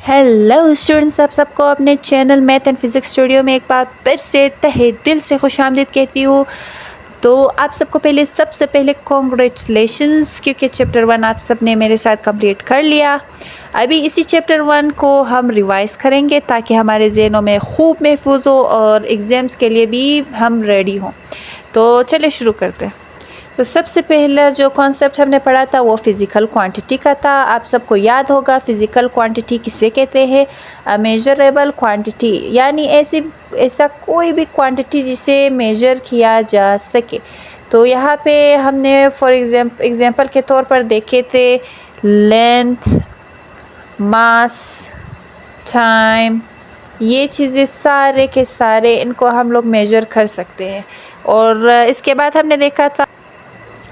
Hello students, आप सबको अपने channel math and physics studio में एक बार फिर से तहे दिल से खुशामदीद कहती हूँ। तो आप सबको सबसे पहले कॉन्ग्रेचुलेशंस, क्योंकि चैप्टर 1 आप सब ने मेरे साथ कंप्लीट कर लिया। अभी इसी चैप्टर 1 को हम रिवाइज़ करेंगे ताकि हमारे ज़हनों में खूब महफूज हो और एग्ज़ाम्स के लिए भी हम रेडी हों। तो चलिए शुरू करते हैं। तो सबसे पहला जो कॉन्सेप्ट हमने पढ़ा था वो फ़िज़िकल क्वांटिटी का था। आप सबको याद होगा फ़िज़िकल क्वांटिटी किसे कहते हैं? अ मेजरेबल क्वांटिटी, यानी ऐसा कोई भी क्वांटिटी जिसे मेजर किया जा सके। तो यहाँ पे हमने फॉर एग्ज़ाम्पल के तौर पर देखे थे लेंथ, मास, टाइम, ये चीज़ें सारे के सारे इनको हम लोग मेजर कर सकते हैं। और इसके बाद हमने देखा था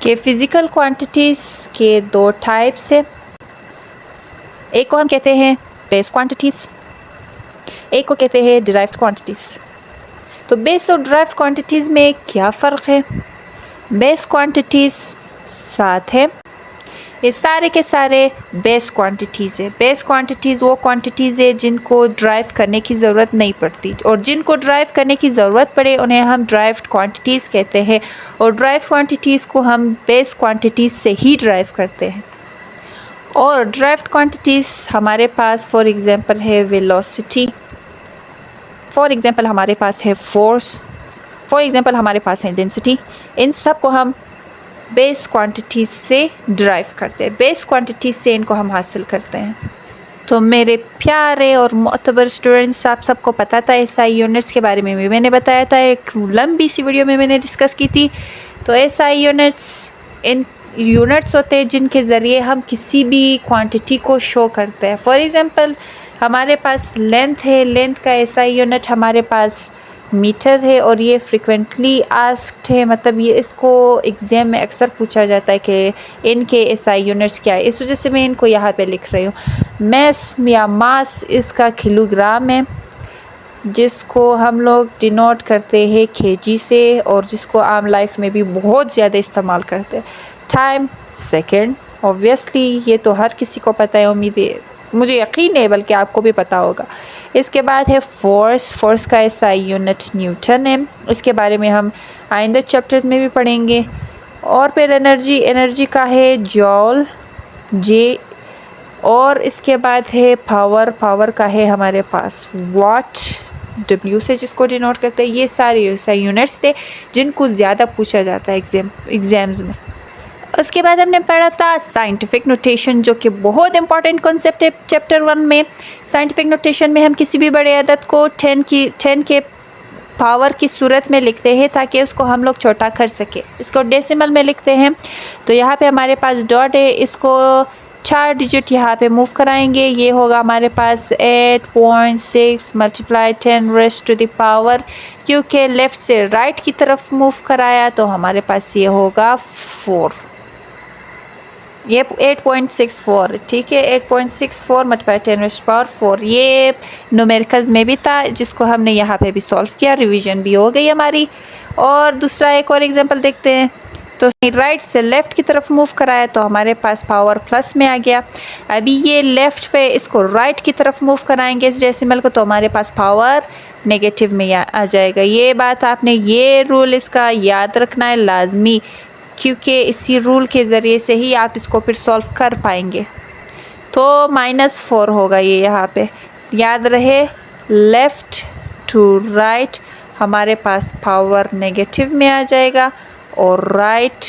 कि फ़िज़िकल क्वांटिटीज़ के दो टाइप्स हैं। एक को हम कहते हैं बेस क्वांटिटीज़, एक को कहते हैं डिराइव्ड क्वांटिटीज़। तो बेस और डिराइव्ड क्वांटिटीज़ में क्या फ़र्क है? बेस क्वांटिटीज़ 7 है। ये सारे के सारे बेस क्वांटिटीज़ है। बेस क्वांटिटीज़ वो क्वांटिटीज़ है जिनको ड्राइव करने की ज़रूरत नहीं पड़ती, और जिनको ड्राइव करने की ज़रूरत पड़े उन्हें हम ड्राइव्ड क्वांटिटीज़ कहते हैं। और ड्राइव्ड क्वांटिटीज़ को हम बेस क्वांटिटीज़ से ही ड्राइव करते हैं। और ड्राइव्ड क्वांटिटीज़ हमारे पास फॉर एग्ज़ाम्पल है वेलोसिटी, फॉर एग्ज़ाम्पल हमारे पास है फोर्स, फॉर एग्ज़ाम्पल हमारे पास है डेंसिटी। इन सब को हम बेस क्वांटिटीज़ से ड्राइव करते हैं, बेस क्वांटिटीज़ से इनको हम हासिल करते हैं। तो मेरे प्यारे और मोतबर स्टूडेंट्स, आप सबको पता था एसआई यूनिट्स के बारे में भी मैंने बताया था, एक लंबी सी वीडियो में मैंने डिस्कस की थी। तो एसआई यूनिट्स इन यूनिट्स होते हैं जिनके ज़रिए हम किसी भी क्वांटिटी को शो करते हैं। फॉर एग्ज़ाम्पल हमारे पास लेंथ है, लेंथ का एसआई यूनिट हमारे पास मीटर है, और ये फ्रिक्वेंटली आस्क्ड है, मतलब ये इसको एग्ज़ाम में अक्सर पूछा जाता है कि इनके एसआई यूनिट्स क्या है। इस वजह से मैं इनको यहाँ पे लिख रही हूँ। मैस या मास इसका किलोग्राम है, जिसको हम लोग डिनोट करते हैं केजी से, और जिसको आम लाइफ में भी बहुत ज़्यादा इस्तेमाल करते हैं। टाइम सेकेंड, ऑब्वियसली ये तो हर किसी को पता है, उम्मीद है, मुझे यकीन है बल्कि आपको भी पता होगा। इसके बाद है फोर्स, फोर्स का एसआई यूनिट न्यूटन है, इसके बारे में हम आइंदा चैप्टर्स में भी पढ़ेंगे। और फिर एनर्जी, एनर्जी का है जॉल, जे। और इसके बाद है पावर, पावर का है हमारे पास वाट, डब्ल्यू से जिसको डिनोट करते हैं। ये सारे एसआई यूनिट्स थे जिनको ज़्यादा पूछा जाता है एग्ज़ाम्स में। उसके बाद हमने पढ़ा था साइंटिफिक नोटेशन, जो कि बहुत इंपॉर्टेंट कॉन्सेप्ट है चैप्टर 1 में। साइंटिफिक नोटेशन में हम किसी भी बड़े अदद को 10 के पावर की सूरत में लिखते हैं ताकि उसको हम लोग छोटा कर सके। इसको डेसिमल में लिखते हैं। तो यहाँ पे हमारे पास डॉट है, इसको 4 डिजिट यहाँ पे मूव कराएंगे। ये होगा हमारे पास 8.6 multiply 10 raise to the power, क्योंकि लेफ़्ट से राइट की तरफ मूव कराया तो हमारे पास ये होगा 4। ये 8.64, ठीक है, 8.64 मल्टीप्लाई 10 रेज़ टू पावर 4। ये न्यूमेरिकल्स में भी था, जिसको हमने यहाँ पे भी सॉल्व किया, रिवीजन भी हो गई हमारी। और दूसरा एक और एग्जांपल देखते हैं। तो राइट से लेफ़्ट की तरफ मूव कराया तो हमारे पास पावर प्लस में आ गया। अभी ये लेफ़्ट पे इसको राइट की तरफ मूव कराएंगे इस डेसिमल को, तो हमारे पास पावर नेगेटिव में आ जाएगा। ये बात आपने, ये रूल इसका याद रखना है लाजमी, क्योंकि इसी रूल के ज़रिए से ही आप इसको फिर सॉल्व कर पाएंगे। तो -4 होगा ये यहाँ पे, याद रहे लेफ़्ट टू राइट हमारे पास पावर नेगेटिव में आ जाएगा, और राइट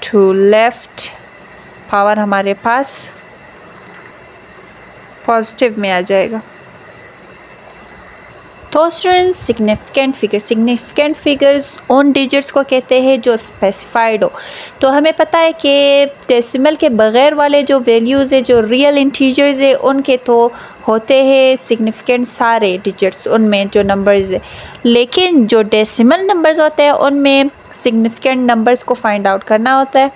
टू लेफ़्ट पावर हमारे पास पॉजिटिव में आ जाएगा। तो स्टूडेंट्स, सिग्निफिकेंट फिगर्स उन डिजिट्स को कहते हैं जो स्पेसिफाइड हो। तो हमें पता है कि डेसिमल के बग़ैर वाले जो वैल्यूज़ है, जो रियल इंटीजर्स है, उनके तो होते हैं सिग्निफिकेंट सारे डिजिट्स, उनमें जो नंबर्स है। लेकिन जो डेसिमल नंबर्स होते हैं उनमें सिग्निफिकेंट नंबर्स को फाइंड आउट करना होता है।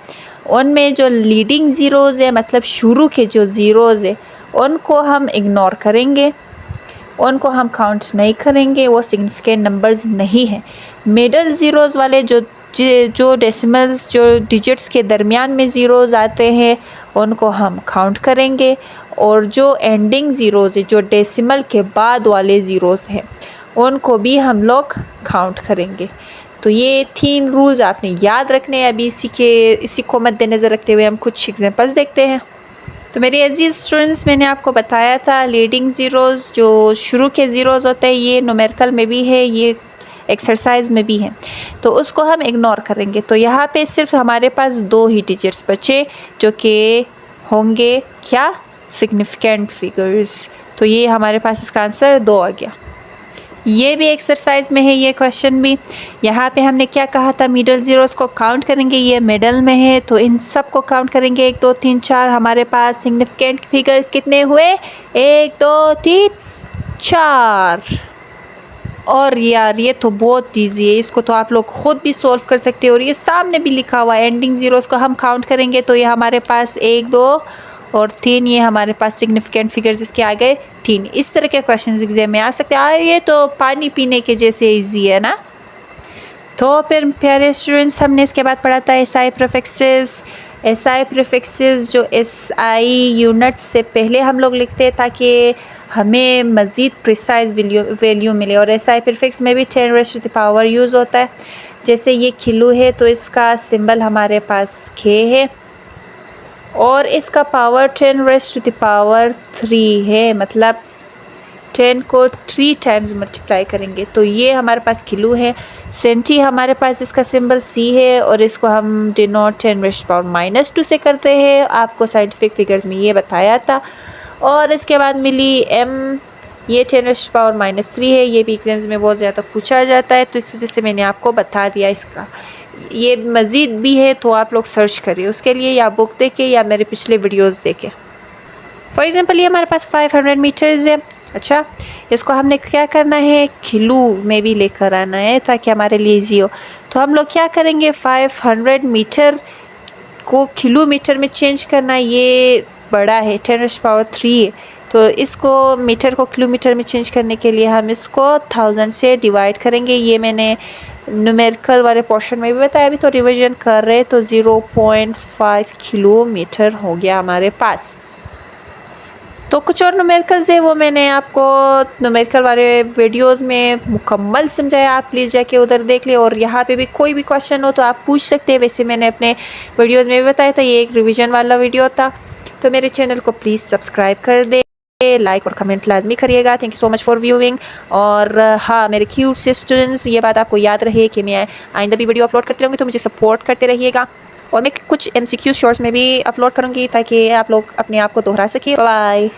उनमें जो लीडिंग ज़ीरोज़ है, मतलब शुरू के जो ज़ीरोज़ है, उनको हम इग्नोर करेंगे, उनको हम काउंट नहीं करेंगे, वो सिग्निफिकेंट नंबर्स नहीं हैं। मिडल ज़ीरोज़ वाले जो जो डेसिमल्स जो डिजिट्स के दरमियान में ज़ीरोज़ आते हैं उनको हम काउंट करेंगे, और जो एंडिंग ज़ीरोज़ है जो डेसिमल के बाद वाले ज़ीरोज़ हैं उनको भी हम लोग काउंट करेंगे। तो ये 3 रूल्स आपने याद रखने हैं। अभी इसी को मद्देनज़र रखते हुए हम कुछ एग्जांपल्स देखते हैं। तो मेरे अजीज़ स्टूडेंट्स, मैंने आपको बताया था लीडिंग ज़ीरोज़ जो शुरू के ज़ीरोज़ होते हैं ये न्यूमेरिकल में भी है, ये एक्सरसाइज में भी है, तो उसको हम इग्नोर करेंगे। तो यहाँ पे सिर्फ हमारे पास 2 ही डिजिट्स बचे जो कि होंगे क्या, सिग्निफिकेंट फिगर्स। तो ये हमारे पास इसका आंसर 2 आ गया। ये भी एक्सरसाइज में है ये क्वेश्चन भी। यहाँ पे हमने क्या कहा था, मिडल ज़ीरोज़ को काउंट करेंगे, ये मिडल में है तो इन सब को काउंट करेंगे 1 2 3 4। हमारे पास सिग्निफिकेंट फिगर्स कितने हुए, 1 2 3 4। और यार ये तो बहुत ईजी है, इसको तो आप लोग ख़ुद भी सॉल्व कर सकते हो, और ये सामने भी लिखा हुआ है। एंडिंग ज़ीरोज़ को हम काउंट करेंगे तो ये हमारे पास 1 2 और 3, ये हमारे पास सिग्निफिकेंट फिगर्स इसके आ गए 3। इस तरह के क्वेश्चन एग्जाम में आ सकते हैं। ये तो पानी पीने के जैसे ईजी है ना। तो फिर प्यारे स्टूडेंट्स, हमने इसके बाद पढ़ा था एसआई प्रीफिक्सेस। एसआई प्रीफिक्सेस जो एसआई यूनिट्स से पहले हम लोग लिखते हैं ताकि हमें मज़ीद प्रिसाइज वैल्यू मिले, और एसआई प्रीफिक्स में भी 10 raise to the power use होता है। जैसे ये किलो है तो इसका सिंबल हमारे पास के है, और इसका power 10 raise to the power 3 है, मतलब 10 को 3 टाइम्स मल्टीप्लाई करेंगे तो ये हमारे पास किलो है। सेंटी हमारे पास इसका सिंबल सी है, और इसको हम डिनोट 10 रेज़ टू पावर -2 से करते हैं। आपको साइंटिफिक फिगर्स में ये बताया था। और इसके बाद मिली एम, ये 10 रेज़ टू पावर -3 है, ये भी एग्जाम्स में बहुत ज़्यादा पूछा जाता है, तो इस वजह से मैंने आपको बता दिया। इसका ये मज़ीद भी है तो आप लोग सर्च करिए उसके लिए, या बुक देखें या मेरे पिछले वीडियोज़ देखें। फॉर एग्ज़ाम्पल ये हमारे पास 500 मीटर्स है। अच्छा, इसको हमने क्या करना है, किलो में भी लेकर आना है ताकि हमारे लिए ईजी हो। तो हम लोग क्या करेंगे, 500 मीटर को किलोमीटर में चेंज करना। ये बड़ा है, 10 रेज़ टू पावर 3 है, तो इसको मीटर को किलोमीटर में चेंज करने के लिए हम इसको 1000 से डिवाइड करेंगे। ये मैंने न्यूमेरिकल वाले पोर्शन में भी बताया, अभी तो रिवीजन कर रहे, तो 0.5 किलोमीटर हो गया हमारे पास। तो कुछ और न्यूमेरिकल्स है वो मैंने आपको न्यूमेरिकल वाले वीडियोस में मुकम्मल समझाया, आप प्लीज़ जाके उधर देख ले। और यहाँ पे भी कोई भी क्वेश्चन हो तो आप पूछ सकते हैं, वैसे मैंने अपने वीडियोस में भी बताया था, ये एक रिवीजन वाला वीडियो था। तो मेरे चैनल को प्लीज़ सब्सक्राइब कर दे, लाइक और कमेंट लाजमी करिएगा। Thank you so much for viewing. और हाँ, मेरे क्यूट से स्टूडेंट्स, ये बात आपको याद रहे कि मैं आइंदा भी वीडियो अपलोड करती रहूँगी, तो मुझे सपोर्ट करते रहिएगा। और मैं कुछ MCQ शॉर्ट्स में भी अपलोड करूँगी ताकि आप लोग अपने आप को दोहरा सके। बाय।